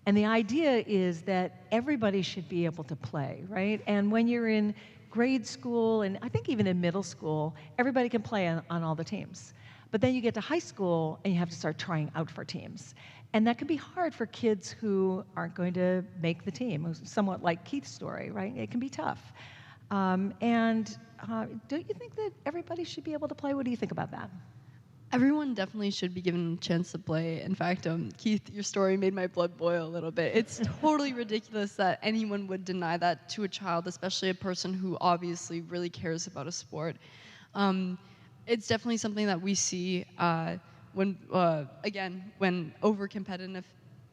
And the idea is that everybody should be able to play, right? And when you're in grade school, and I think even in middle school, everybody can play on all the teams. But then you get to high school, and you have to start trying out for teams. And that can be hard for kids who aren't going to make the team, somewhat like Keith's story, right? It can be tough. Don't you think that everybody should be able to play? What do you think about that? Everyone definitely should be given a chance to play. In fact, Keith, your story made my blood boil a little bit. It's totally ridiculous that anyone would deny that to a child, especially a person who obviously really cares about a sport. It's definitely something that we see when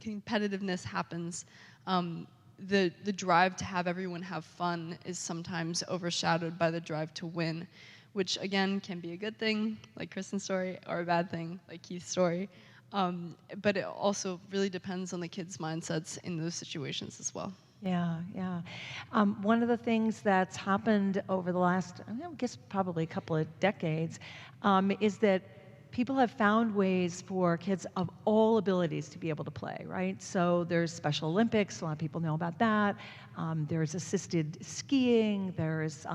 competitiveness happens. The drive to have everyone have fun is sometimes overshadowed by the drive to win, which again can be a good thing, like Kristen's story, or a bad thing, like Keith's story. But it also really depends on the kids' mindsets in those situations as well. Yeah. One of the things that's happened over the last, I guess probably a couple of decades, is that people have found ways for kids of all abilities to be able to play, right? So there's Special Olympics, a lot of people know about that. There's assisted skiing, there's,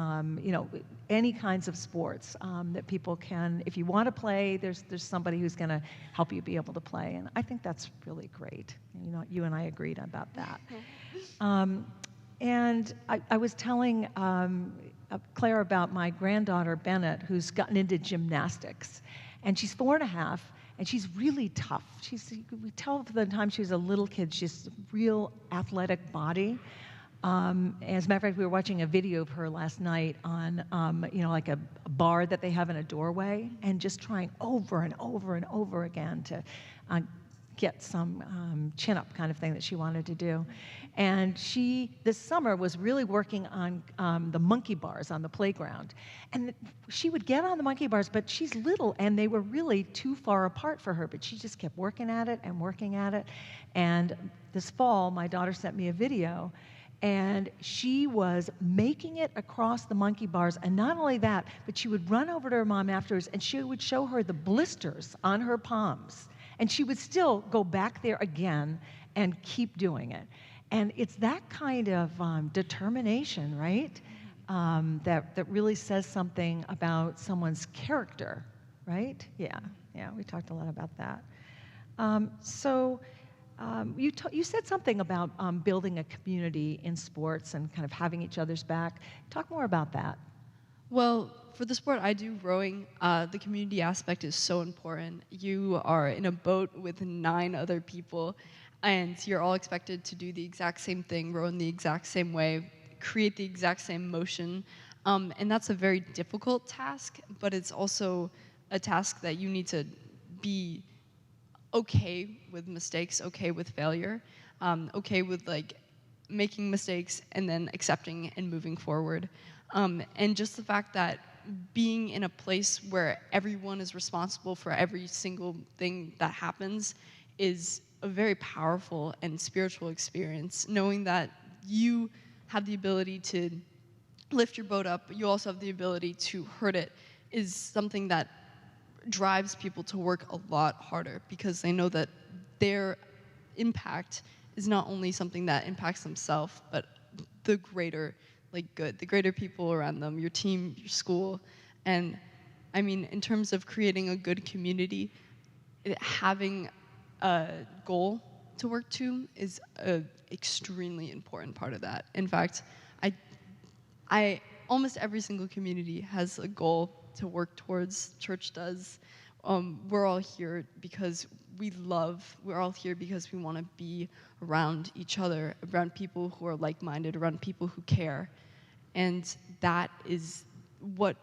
any kinds of sports that people can, if you want to play, there's somebody who's going to help you be able to play. And I think that's really great. You and I agreed about that. And I was telling Claire about my granddaughter, Bennett, who's gotten into gymnastics. And she's 4.5, and she's really tough. We tell from the time she was a little kid, she's a real athletic body. As a matter of fact, we were watching a video of her last night on, like a bar that they have in a doorway, and just trying over and over and over again to get some chin-up kind of thing that she wanted to do. And she, this summer, was really working on the monkey bars on the playground. And she would get on the monkey bars, but she's little, and they were really too far apart for her, but she just kept working at it and working at it. And this fall, my daughter sent me a video, and she was making it across the monkey bars. And not only that, but she would run over to her mom afterwards, and she would show her the blisters on her palms. And she would still go back there again and keep doing it. And it's that kind of determination, right? That really says something about someone's character, right? Yeah, we talked a lot about that. You said something about building a community in sports and kind of having each other's back. Talk more about that. Well, for the sport I do, rowing, the community aspect is so important. You are in a boat with 9 other people, and you're all expected to do the exact same thing, row in the exact same way, create the exact same motion. And that's a very difficult task, but it's also a task that you need to be okay with mistakes, okay with failure, okay with making mistakes and then accepting and moving forward. And just the fact that being in a place where everyone is responsible for every single thing that happens is a very powerful and spiritual experience, knowing that you have the ability to lift your boat up, but you also have the ability to hurt it, is something that drives people to work a lot harder, because they know that their impact is not only something that impacts themselves, but the greater good, the greater people around them, your team, your school. And I mean, in terms of creating a good community, having a goal to work to is an extremely important part of that. In fact, I almost every single community has a goal to work towards. Church does. We're all here because we're all here because we want to be around each other, around people who are like-minded, around people who care. And that is what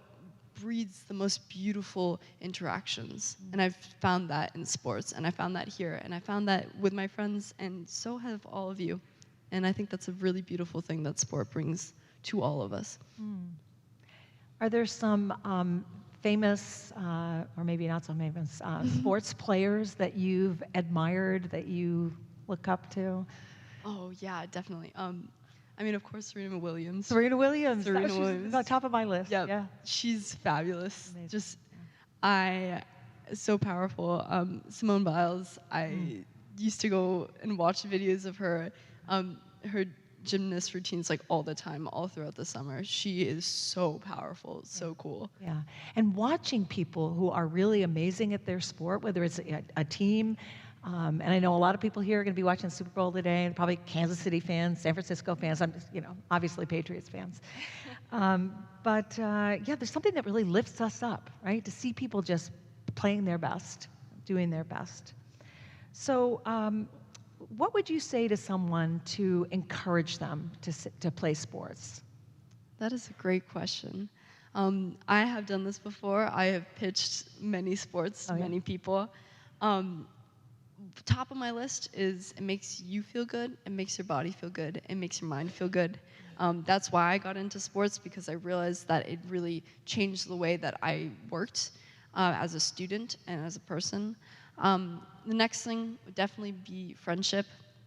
breeds the most beautiful interactions. And I've found that in sports, and I found that here, and I found that with my friends, and so have all of you. And I think that's a really beautiful thing that sport brings to all of us. Are there some famous, or maybe not so famous, sports players that you've admired, that you look up to? Oh, yeah, definitely. I mean, of course, Serena Williams. Serena Williams. Serena She's Williams. on top of my list. Yep. Yeah. She's fabulous. Amazing. Just, so powerful. Simone Biles, I used to go and watch videos of her gymnast routines like all the time, all throughout the summer. She is so powerful, so cool. Yeah, and watching people who are really amazing at their sport, whether it's a team, and I know a lot of people here are going to be watching the Super Bowl today, and probably Kansas City fans, San Francisco fans, obviously Patriots fans. But there's something that really lifts us up, right? To see people just playing their best, doing their best. So what would you say to someone to encourage them to play sports? That is a great question. I have done this before. I have pitched many sports to many people. Top of my list is it makes you feel good, it makes your body feel good, it makes your mind feel good. That's why I got into sports, because I realized that it really changed the way that I worked as a student and as a person. The next thing would definitely be friendship.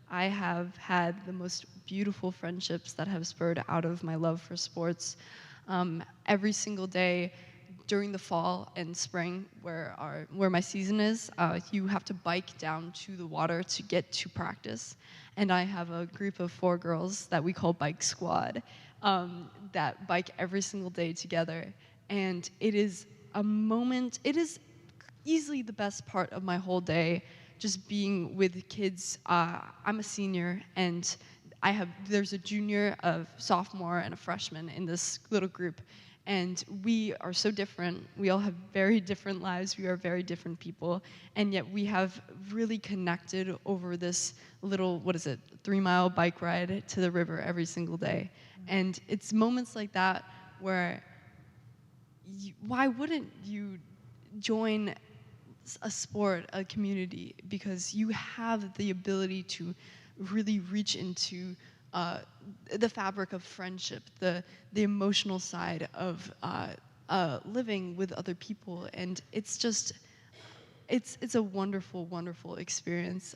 I have had the most beautiful friendships that have spurred out of my love for sports. Every single day during the fall and spring, where my season is, you have to bike down to the water to get to practice. And I have a group of 4 girls that we call Bike Squad that bike every single day together. And it is a moment, it is easily the best part of my whole day, just being with kids. I'm a senior, and there's a junior, a sophomore, and a freshman in this little group. And we are so different. We all have very different lives. We are very different people. And yet we have really connected over this little, 3-mile bike ride to the river every single day. And it's moments like that where why wouldn't you join a sport, a community? Because you have the ability to really reach into the fabric of friendship, the emotional side of living with other people, and it's a wonderful, wonderful experience.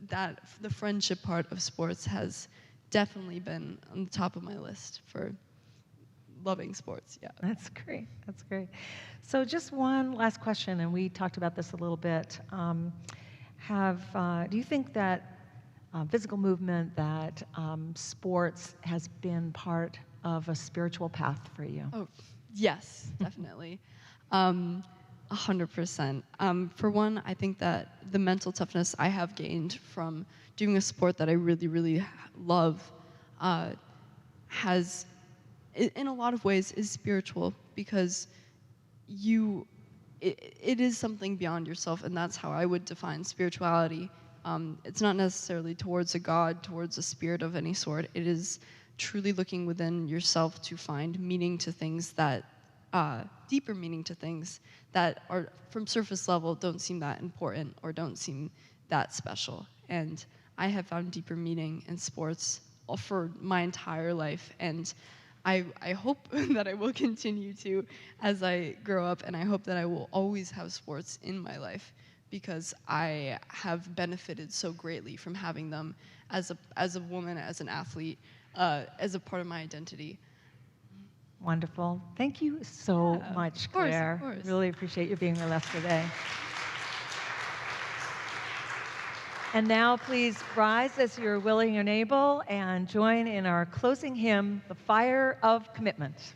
That the friendship part of sports has definitely been on the top of my list for loving sports. Yeah, that's great. That's great. So just one last question, and we talked about this a little bit. Do you think that physical movement, that sports has been part of a spiritual path for you? Oh, yes, definitely. 100%. For one, I think that the mental toughness I have gained from doing a sport that I really, really love has, in a lot of ways, is spiritual, because it is something beyond yourself, and that's how I would define spirituality. It's not necessarily towards a god, towards a spirit of any sort. It is truly looking within yourself to find meaning to things that, deeper meaning to things that are from surface level don't seem that important or don't seem that special. And I have found deeper meaning in sports for my entire life, and I hope that I will continue to as I grow up, and I hope that I will always have sports in my life, because I have benefited so greatly from having them as a woman, as an athlete, as a part of my identity. Wonderful. Thank you so Yeah, much, of course, of Claire. course. Really appreciate you being with us today. And now please rise as you're willing and able and join in our closing hymn, The Fire of Commitment.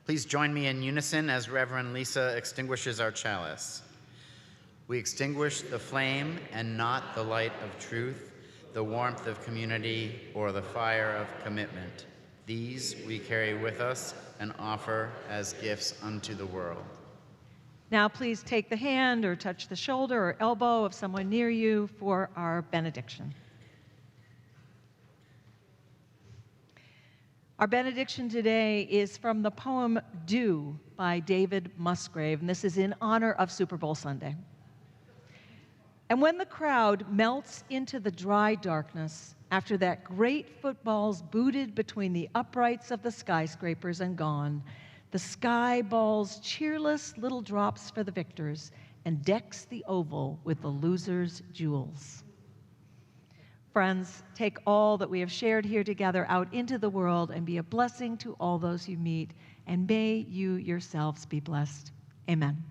Please join me in unison as Reverend Lisa extinguishes our chalice. We extinguish the flame and not the light of truth, the warmth of community, or the fire of commitment. These we carry with us and offer as gifts unto the world. Now please take the hand or touch the shoulder or elbow of someone near you for our benediction. Our benediction today is from the poem Dew by David Musgrave, and this is in honor of Super Bowl Sunday. And when the crowd melts into the dry darkness after that great football's booted between the uprights of the skyscrapers and gone, the sky balls cheerless little drops for the victors and decks the oval with the losers' jewels. Friends, take all that we have shared here together out into the world and be a blessing to all those you meet, and may you yourselves be blessed. Amen.